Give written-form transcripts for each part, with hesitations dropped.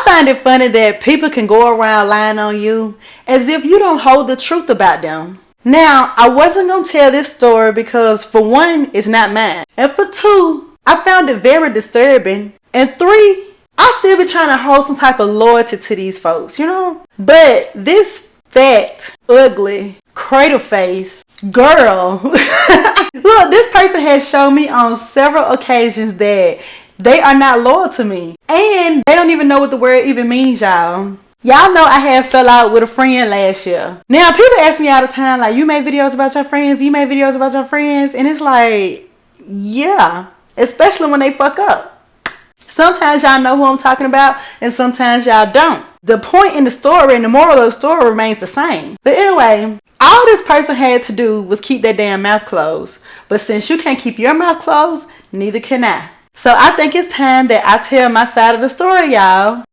find it funny that people can go around lying on you as if you don't hold the truth about them. Now, I wasn't going to tell this story because for one, it's not mine. And for two, I found it very disturbing. And three, I still be trying to hold some type of loyalty to these folks, you know? But this fat, ugly, cradle face girl, look, this person has shown me on several occasions that they are not loyal to me. And they don't even know what the word even means, y'all. Y'all know I had fell out with a friend last year. Now, people ask me all the time, like, you make videos about your friends? You make videos about your friends? And it's like, yeah, especially when they fuck up. Sometimes y'all know who I'm talking about, and sometimes y'all don't. The point in the story and the moral of the story remains the same. But anyway, all this person had to do was keep their damn mouth closed. But since you can't keep your mouth closed, neither can I. So I think it's time that I tell my side of the story, y'all.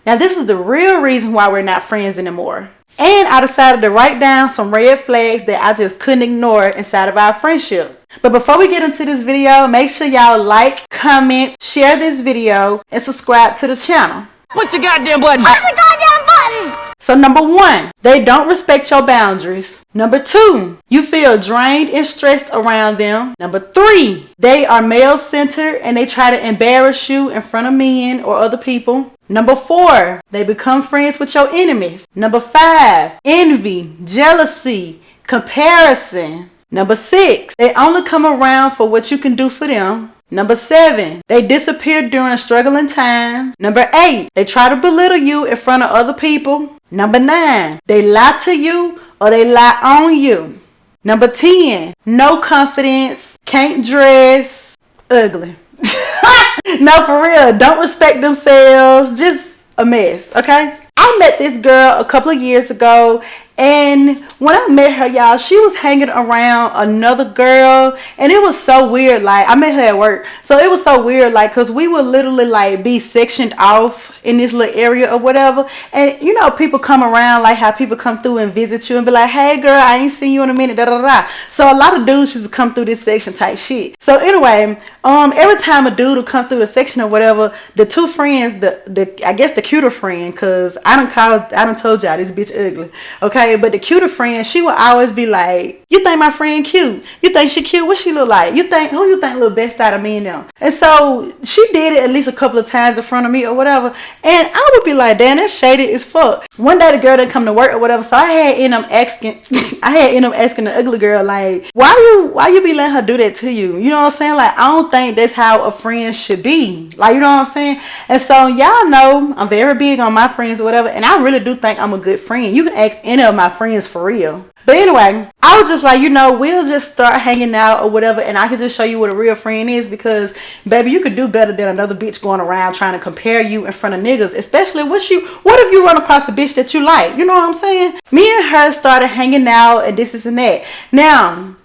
Now, this is the real reason why we're not friends anymore. And I decided to write down some red flags that I just couldn't ignore inside of our friendship. But before we get into this video, make sure y'all like, comment, share this video, and subscribe to the channel. Push the goddamn button. Push the goddamn button. So number one, they don't respect your boundaries. Number two, you feel drained and stressed around them. Number three, they are male-centered and they try to embarrass you in front of men or other people. Number four, they become friends with your enemies. Number five, envy, jealousy, comparison. Number six, they only come around for what you can do for them. Number seven, they disappear during struggling times. Number eight, they try to belittle you in front of other people. Number nine, they lie to you or they lie on you. Number 10, no confidence, can't dress, ugly. No, for real, don't respect themselves, just a mess, okay? I met this girl a couple of years ago, and when I met her, y'all, she was hanging around another girl, and it was so weird. Like, I met her at work, so it was so weird, like, because we would literally, like, be sectioned off in this little area or whatever, and, you know, people come around, like how people come through and visit you and be like, hey, girl, I ain't seen you in a minute, da-da-da. So a lot of dudes used to come through this section type shit. So anyway, every time a dude would come through the section or whatever, the two friends, I guess the cuter friend, because I done told y'all this bitch ugly, okay? But the cuter friend, she would always be like, you think my friend cute? You think she cute? What she look like? Who you think look best out of me and them? And so she did it at least a couple of times in front of me or whatever. And I would be like, damn, that's shady as fuck. One day the girl didn't come to work or whatever, so I had end up asking the ugly girl, like, why you be letting her do that to you? You know what I'm saying? Like, I don't think that's how a friend should be. Like, you know what I'm saying? And so y'all know I'm very big on my friends or whatever, and I really do think I'm a good friend. You can ask any of my friends for real. But anyway, I was just like, you know, we'll just start hanging out or whatever, and I can just show you what a real friend is, because, baby, you could do better than another bitch going around trying to compare you in front of niggas, especially what if you run across a bitch that you like? You know what I'm saying? Me and her started hanging out and this and that. Now,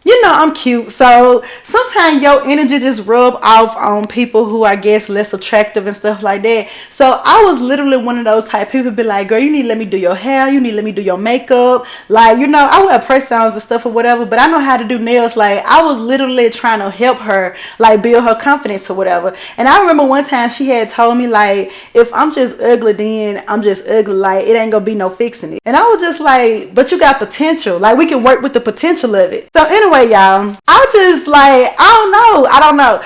you know I'm cute, so sometimes your energy just rub off on people who I guess less attractive and stuff like that. So I was literally one of those type people be like, girl, you need to let me do your hair, you need to let me do your makeup. Like, you know, I wear press-ons and stuff or whatever, but I know how to do nails. Like, I was literally trying to help her, like, build her confidence or whatever. And I remember one time she had told me, like, if I'm just ugly, then I'm just ugly. Like, it ain't gonna be no fixing it. And I was just like, but you got potential. Like, we can work with the potential of it. So anyway, y'all, I just like, I don't know.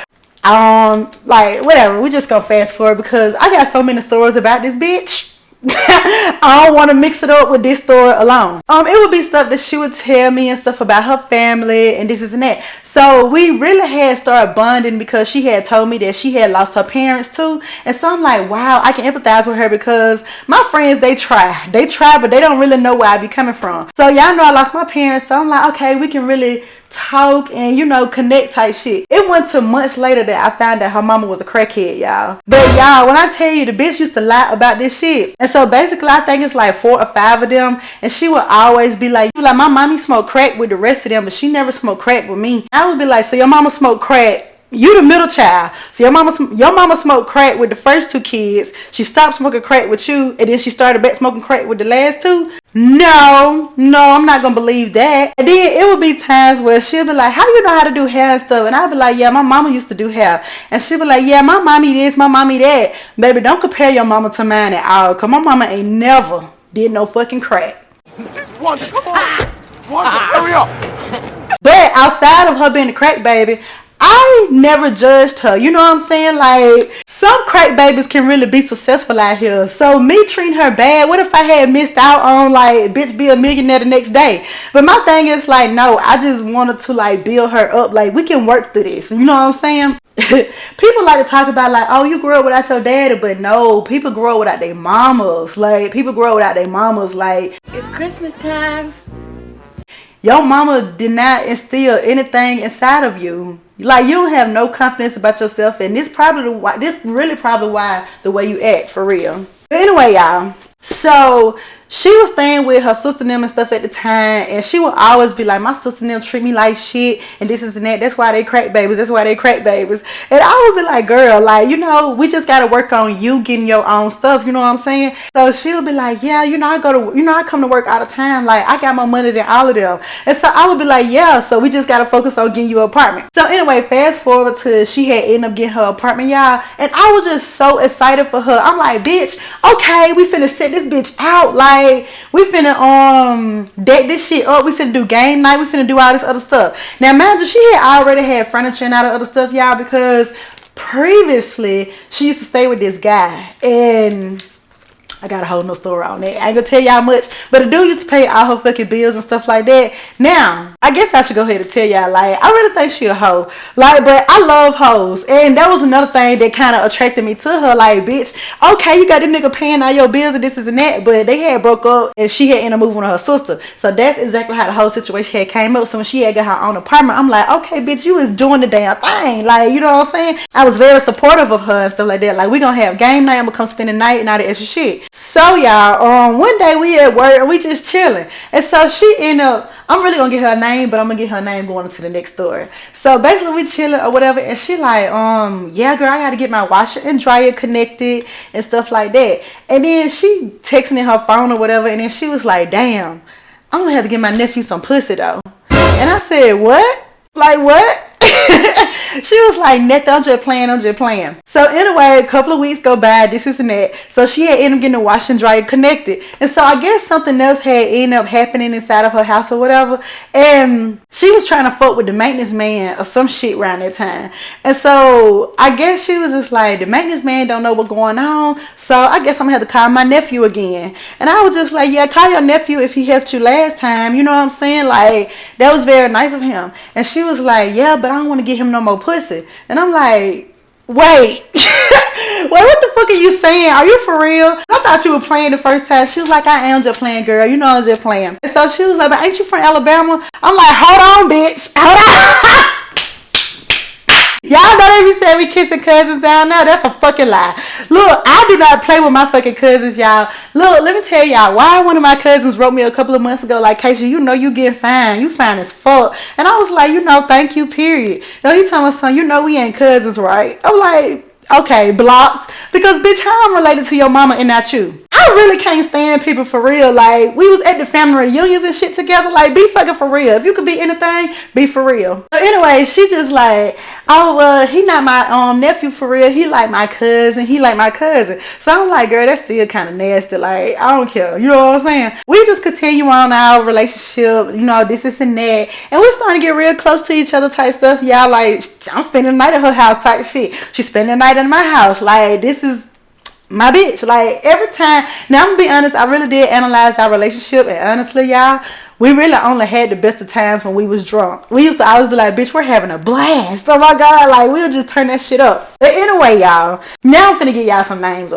Like, whatever, we just gonna fast forward because I got so many stories about this bitch. I don't want to mix it up with this story alone. It would be stuff that she would tell me and stuff about her family and this and that. So we really had started bonding because she had told me that she had lost her parents too. And so I'm like, wow, I can empathize with her because my friends, they try, but they don't really know where I be coming from. So y'all know I lost my parents. So I'm like, okay, we can really talk and, you know, connect type shit. It went to months later that I found out her mama was a crackhead, y'all. But y'all, when I tell you, the bitch used to lie about this shit. And so basically I think it's like 4 or 5 of them, and she would always be like, my mommy smoked crack with the rest of them, but she never smoked crack with me. I would be like, so your mama smoked crack, you the middle child, so your mama smoked crack with the first 2 kids, she stopped smoking crack with you, and then she started back smoking crack with the last 2. No, I'm not gonna believe that. And then it would be times where she'll be like, how you know how to do hair and stuff? And I'll be like, yeah, my mama used to do hair. And she'll be like, yeah, my mommy this, my mommy that. Baby, don't compare your mama to mine at all, cause my mama ain't never did no fucking crack. Just Wanda, come on. Wanda, hurry up. But outside of her being a crack baby, I never judged her. You know what I'm saying? Like, some crack babies can really be successful out here. So me treating her bad, what if I had missed out on, like, bitch be a millionaire the next day? But my thing is like, no, I just wanted to like build her up. Like, we can work through this. You know what I'm saying? People like to talk about like, oh, you grew up without your daddy, but no, people grow up without their mamas. Like, people grow up without their mamas. Like, it's Christmas time. Your mama did not instill anything inside of you. Like, you don't have no confidence about yourself, and this really probably why the way you act, for real. But anyway, y'all, so she was staying with her sister and them and stuff at the time, and she would always be like, my sister and them treat me like shit, and this is and that. That's why they crack babies. That's why they crack babies. And I would be like, girl, like, you know, we just gotta work on you getting your own stuff. You know what I'm saying? So she would be like, yeah, you know, I come to work all the time. Like, I got more money than all of them. And so I would be like, yeah, so we just gotta focus on getting you an apartment. So anyway, fast forward to she had ended up getting her apartment, y'all, and I was just so excited for her. I'm like, bitch, okay, we finna set this bitch out. Like, we finna deck this shit up. We finna do game night. We finna do all this other stuff. Now imagine she had already had furniture and all the other stuff, y'all, because previously she used to stay with this guy, and I got a whole no story on that. I ain't gonna tell y'all much, but the dude used to pay all her fucking bills and stuff like that. Now, I guess I should go ahead and tell y'all, like, I really think she a hoe. Like, but I love hoes. And that was another thing that kind of attracted me to her. Like, bitch, okay, you got this nigga paying all your bills and this and that, but they had broke up and she had ended up moving with her sister. So that's exactly how the whole situation had came up. So when she had got her own apartment, I'm like, okay, bitch, you is doing the damn thing. Like, you know what I'm saying? I was very supportive of her and stuff like that. Like, we gonna have game night. I'm gonna come spend the night and all that extra shit. So y'all, one day we at work and we just chilling, and so she ended up, I'm really gonna get her name, but I'm gonna get her name going into the next story. So basically we chilling or whatever, and she like, yeah, girl, I gotta get my washer and dryer connected and stuff like that. And then she texting in her phone or whatever, and then she was like, damn, I'm gonna have to get my nephew some pussy though. And I said, what? Like, what? She was like, nothing, I'm just playing. So anyway, a couple of weeks go by, this and that. So she had ended up getting the washer and dryer connected. And so I guess something else had ended up happening inside of her house or whatever. And she was trying to fuck with the maintenance man or some shit around that time. And so I guess she was just like, the maintenance man don't know what's going on. So I guess I'm gonna have to call my nephew again. And I was just like, yeah, call your nephew if he helped you last time. You know what I'm saying? Like, that was very nice of him. And she was like, yeah, but I don't want to get him no more pussy. And I'm like, wait, what the fuck are you saying? Are you for real? I thought you were playing the first time. She was like, I am just playing, girl. You know I'm just playing. And so she was like, but ain't you from Alabama? I'm like, hold on, bitch. Hold on. Y'all know they be saying we kissing cousins down there. That's a fucking lie. Look, I do not play with my fucking cousins, y'all. Look, let me tell y'all why one of my cousins wrote me a couple of months ago like, Keisha, you know you getting fine. You fine as fuck. And I was like, you know, thank you, period. No, he told me, son, you know we ain't cousins, right? I'm like, okay, blocked. Because, bitch, how I'm related to your mama and not you? I really can't stand people for real. Like, we was at the family reunions and shit together. Like, be fucking for real. If you could be anything, be for real. But anyway, she just like, oh, well, he not my nephew for real. He like my cousin. He like my cousin. So I'm like, girl, that's still kind of nasty. Like, I don't care. You know what I'm saying? We just continue on our relationship. You know, this and that. And we're starting to get real close to each other type stuff. Y'all, like, I'm spending the night at her house type shit. She's spending the night in my house. Like, this is my bitch. Like, every time. Now, I'm gonna be honest, I really did analyze our relationship, and honestly, y'all, we really only had the best of times when we was drunk. We used to always be like, bitch, we're having a blast. Oh my God, like, we'll just turn that shit up. But anyway, y'all, now I'm finna get y'all some names.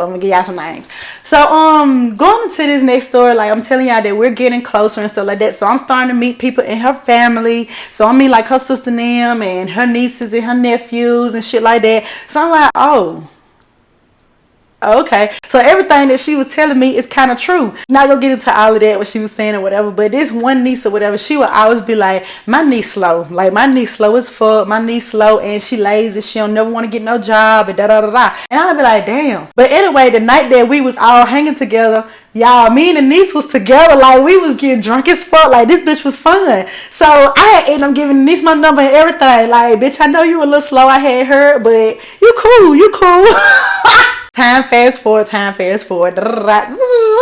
So, going into this next story, like, I'm telling y'all that we're getting closer and stuff like that. So I'm starting to meet people in her family. So I mean, like, her sister and them, and her nieces and her nephews and shit like that. So I'm like, oh, okay, so everything that she was telling me is kind of true. Not gonna get into all of that, what she was saying or whatever, but this one niece or whatever, she would always be like, my niece slow. Like, my niece slow as fuck. My niece slow, and she lazy. She don't never want to get no job, and da da da da. And I'd be like, damn. But anyway, the night that we was all hanging together, Y'all, me and the niece was together. Like, we was getting drunk as fuck. Like, this bitch was fun. So, I had ended up giving the niece my number and everything. Like, bitch, I know you a little slow. I had heard, but you cool. Time fast forward.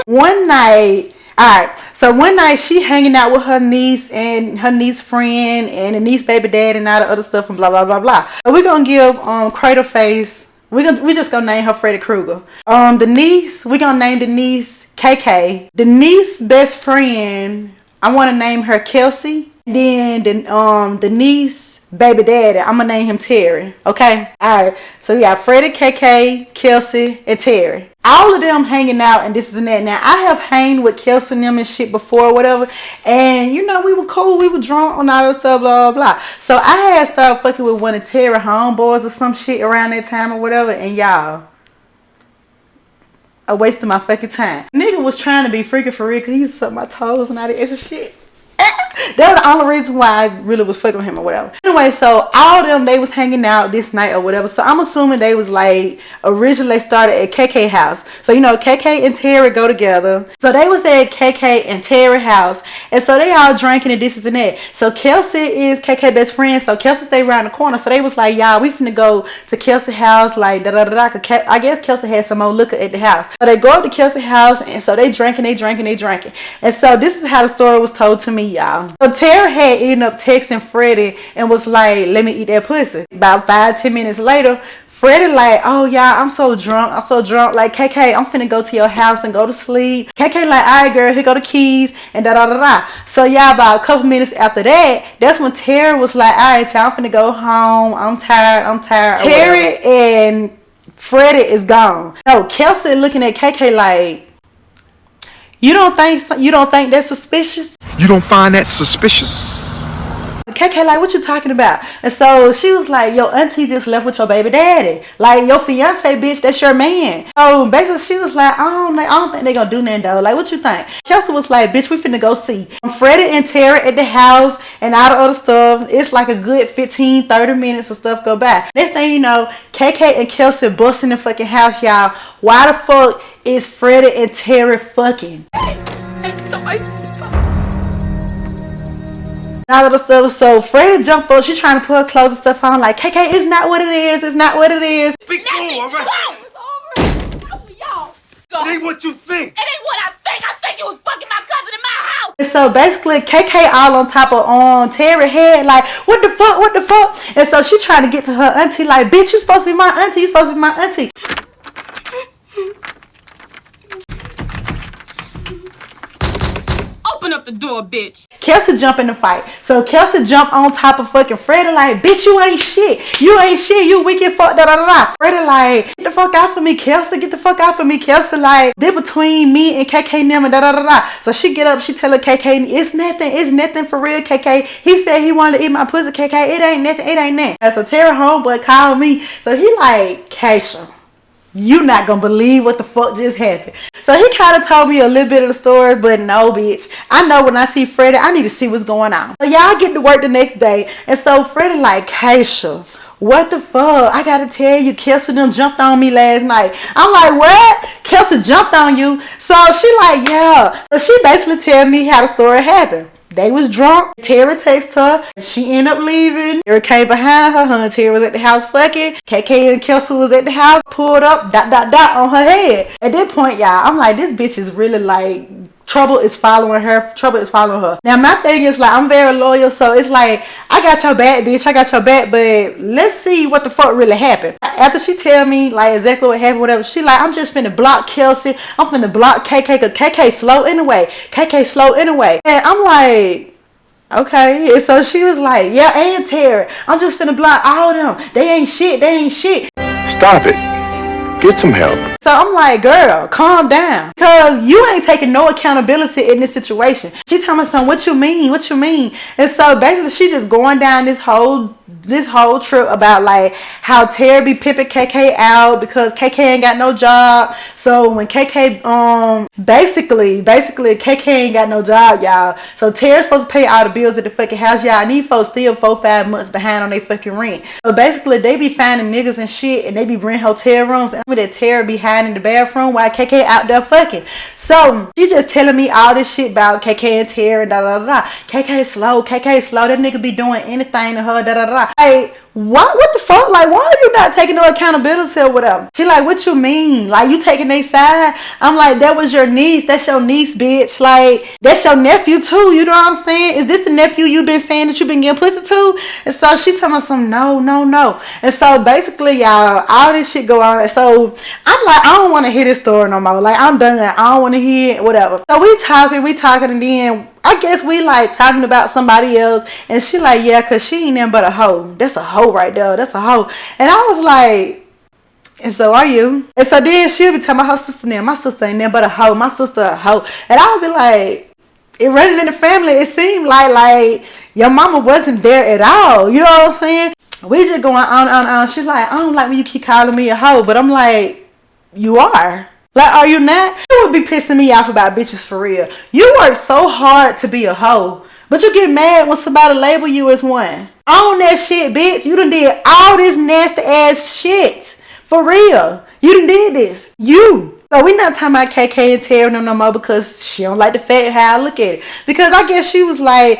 One night, alright, so one night she hanging out with her niece and her niece friend and the niece baby dad and all the other stuff and blah, blah, blah, blah. So, we're going to give Cradle Face. We just gonna name her Freddy Krueger. The niece, we gonna name the niece KK. The niece best friend, I want to name her Kelsey. Then the niece baby daddy, I'm gonna name him Terry. Okay. All right. So we got Freddy, KK, Kelsey, and Terry. All of them hanging out and this and that. Now I have hanged with Kelsey and them and shit before or whatever, and you know we were cool, we were drunk on all that stuff, blah blah blah. So I had started fucking with one of Terry homeboys or some shit around that time or whatever, and y'all, a waste of my fucking time. Nigga was trying to be freaking for real because he used to suck my toes and all that extra shit. That was the only reason why I really was fucking with him or whatever. Anyway, so all of them, they was hanging out this night or whatever. So I'm assuming they was like, originally started at KK house. So, you know, KK and Terry go together. So they was at KK and Terry house. And so they all drinking and this and that. So Kelsey is KK best friend. So Kelsey stayed around the corner. So they was like, y'all, we finna go to Kelsey house. Like, da-da-da-da. I guess Kelsey had some more liquor at the house. So they go up to Kelsey house. And so they drinking. And so this is how the story was told to me, y'all. So Terry had ended up texting Freddie and was like, let me eat that pussy. About 5-10 minutes later, Freddie like, oh yeah, I'm so drunk. Like, KK, I'm finna go to your house and go to sleep. KK like, all right girl, here go the keys and da da da da. So yeah, about a couple minutes after that, that's when Terry was like, all right y'all, I'm finna go home. I'm tired. Terry and Freddie is gone. No, Kelsey looking at KK like, you don't think that's suspicious? You don't find that suspicious? KK like, what you talking about? And so she was like, your auntie just left with your baby daddy. Like, your fiance, bitch, that's your man. So basically she was like, I don't think they gonna do nothing though. Like, what you think? Kelsey was like, bitch, we finna go see Freddie and Terry at the house and all the other stuff. It's like a good 15-30 minutes of stuff go by. Next thing you know, KK and Kelsey busting the fucking house, y'all. Why the fuck is Freddie and Terry fucking? All of the stuff. So Freddie jumped up. She trying to put her clothes and stuff on. Like, KK, it's not what it is. Be cool, alright? It ain't what you think. It ain't what I think. I think you was fucking my cousin in my house. And so basically, KK all on top of Terry head. Like, what the fuck? And so she trying to get to her auntie. Like, bitch, you supposed to be my auntie. Open up the door, bitch. Kelsey jump in the fight. So Kelsey jump on top of fucking Freddie like, bitch, you ain't shit. You wicked fuck, da da da da. Freddie like, get the fuck out for me, Kelsey. Kelsey like, they're between me and KK and them and da da da da. So she get up, she tell her KK, it's nothing for real, KK. He said he wanted to eat my pussy, KK. It ain't nothing. And so Terry homeboy called me. So he like, Keisha, you not gonna believe what the fuck just happened. So he kind of told me a little bit of the story, but no, bitch. I know when I see Freddie, I need to see what's going on. So y'all get to work the next day. And so Freddie like, Keisha, what the fuck? I gotta tell you, Kelsey them jumped on me last night. I'm like, what? Kelsey jumped on you? So she like, yeah. So she basically tell me how the story happened. They was drunk. Terry texted her. She ended up leaving. Terry came behind her. Her and Terry was at the house fucking. KK and Kelsey was at the house. Pulled up. ... on her head. At that point, y'all, I'm like, this bitch is really like, trouble is following her. Now, my thing is like, I'm very loyal. So it's like, I got your back, bitch. But let's see what the fuck really happened. After she tell me like exactly what happened, whatever, she like, I'm just finna block Kelsey. I'm finna block KK because KK slow anyway. And I'm like, okay. And so she was like, yeah, and Terry, I'm just finna block all them. They ain't shit. Stop it. Get some help. So I'm like, girl, calm down. Because you ain't taking no accountability in this situation. She telling me something, what you mean? And so basically she just going down this whole this whole trip about like how Terry be pimping KK out because KK ain't got no job. So when KK basically KK ain't got no job, y'all. So Terry's supposed to pay all the bills at the fucking house, y'all. And these folks still 4-5 months behind on their fucking rent. So basically they be finding niggas and shit, and they be renting hotel rooms, and that Terry be hiding in the bathroom while KK out there fucking. So she just telling me all this shit about KK and Terry, da da da. KK slow. That nigga be doing anything to her, da da da. Like, what the fuck? Like, why are you not taking no accountability or whatever? She like, what you mean? Like, you taking their side? I'm like, that was your niece. That's your niece, bitch. Like, that's your nephew too. You know what I'm saying? Is this the nephew you been saying that you been getting pussy to? And so she told me some no. And so basically, y'all, all this shit go on. And so I'm like, I don't want to hear this story no more. Like, I'm done. I don't want to hear it, whatever. So we talking, and then I guess we like talking about somebody else, and she like, yeah, cause she ain't nothing but a hoe. That's a hoe right there. That's a hoe. And I was like, and so are you? And so then she'll be telling my sister, now my sister ain't nothing but a hoe. My sister a hoe. And I'll be like, it running in the family. It seemed like your mama wasn't there at all. You know what I'm saying? We just going on. She's like, I don't like when you keep calling me a hoe, but I'm like, you are. Like, are you not? You would be pissing me off about bitches for real. You work so hard to be a hoe, but you get mad when somebody label you as one. Own that shit, bitch. You done did all this nasty ass shit. For real. You done did this. You. So we not talking about KK and Terry no more because she don't like the fact how I look at it. Because I guess she was like,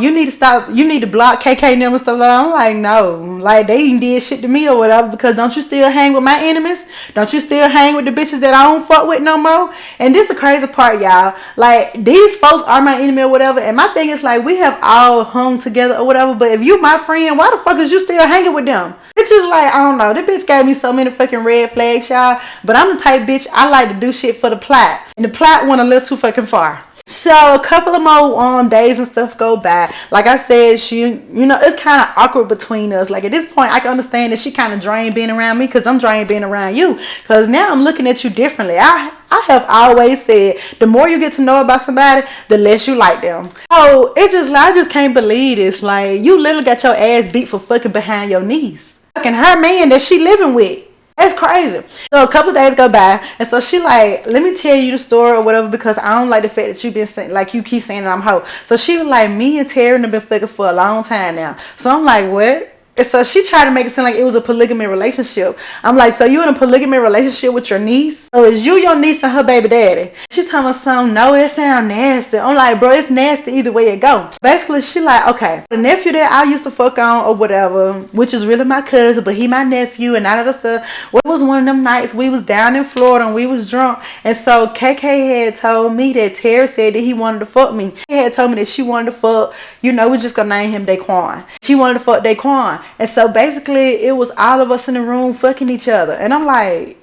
you need to stop, you need to block KK and them and stuff like that. I'm like, no. Like, they ain't did shit to me or whatever, because don't you still hang with my enemies? Don't you still hang with the bitches that I don't fuck with no more? And this is the crazy part, y'all. Like, these folks are my enemy or whatever. And my thing is like, we have all hung together or whatever, but if you my friend, why the fuck is you still hanging with them? It's just like, I don't know. This bitch gave me so many fucking red flags, y'all. But I'm the type bitch, I like to do shit for the plot. And the plot went a little too fucking far. So a couple of more days and stuff go by. Like I said, it's kind of awkward between us. Like, at this point, I can understand that she kind of drained being around me, because I'm drained being around you. Because now I'm looking at you differently. I have always said, the more you get to know about somebody, the less you like them. So I just can't believe this. Like, you literally got your ass beat for fucking behind your niece. Fucking her man that she living with. That's crazy. So a couple of days go by, and so she like, let me tell you the story or whatever, because I don't like the fact that you've been saying, like, you keep saying that I'm a hoe. So she was like, me and Terry have been fucking for a long time now. So I'm like, what? And so she tried to make it sound like it was a polygamy relationship. I'm like, so you in a polygamy relationship with your niece? So is you your niece and her baby daddy? She told me something, no, it sound nasty. I'm like, bro, it's nasty either way it go. Basically, she like, okay, the nephew that I used to fuck on or whatever, which is really my cousin, but he my nephew and all of that stuff. Well, it was one of them nights we was down in Florida and we was drunk. And so KK had told me that Terry said that he wanted to fuck me. He had told me that she wanted to fuck, we're just gonna name him Daquan. She wanted to fuck Daquan. And so basically, it was all of us in the room fucking each other. And I'm like,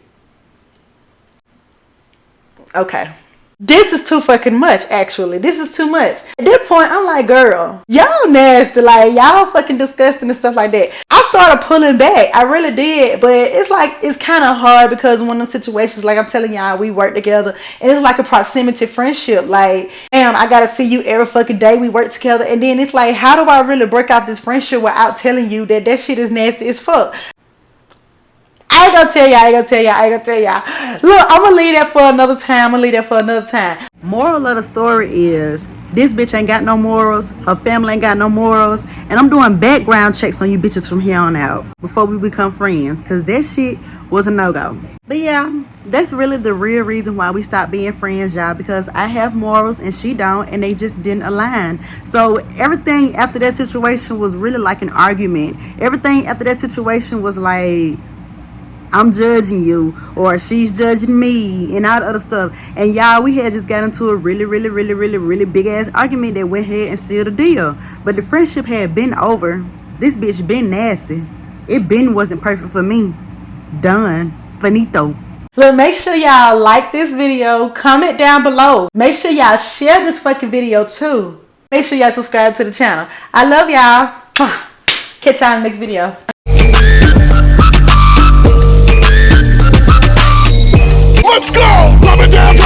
okay. This is too fucking much, actually. This is too much. At that point, I'm like, girl, y'all nasty. Like, y'all fucking disgusting and stuff like that. I started pulling back. I really did. But it's like, it's kind of hard because one of them situations, like I'm telling y'all, we work together. And it's like a proximity friendship. Like, damn, I got to see you every fucking day. We work together. And then it's like, how do I really break off this friendship without telling you that shit is nasty as fuck? I ain't gonna tell y'all. Look, I'm gonna leave that for another time. Moral of the story is, this bitch ain't got no morals. Her family ain't got no morals. And I'm doing background checks on you bitches from here on out before we become friends. Because that shit was a no-go. But yeah, that's really the real reason why we stopped being friends, y'all. Because I have morals and she don't. And they just didn't align. So everything after that situation was really like an argument. Everything after that situation was like, I'm judging you, or she's judging me, and all the other stuff. And y'all, we had just got into a really big ass argument that went ahead and sealed the deal. But the friendship had been over. This bitch been nasty. It been wasn't perfect for me. Done. Finito. Look, make sure y'all like this video, comment down below. Make sure y'all share this fucking video too. Make sure y'all subscribe to the channel. I love y'all. Catch y'all in the next video. Let's go! Love it down.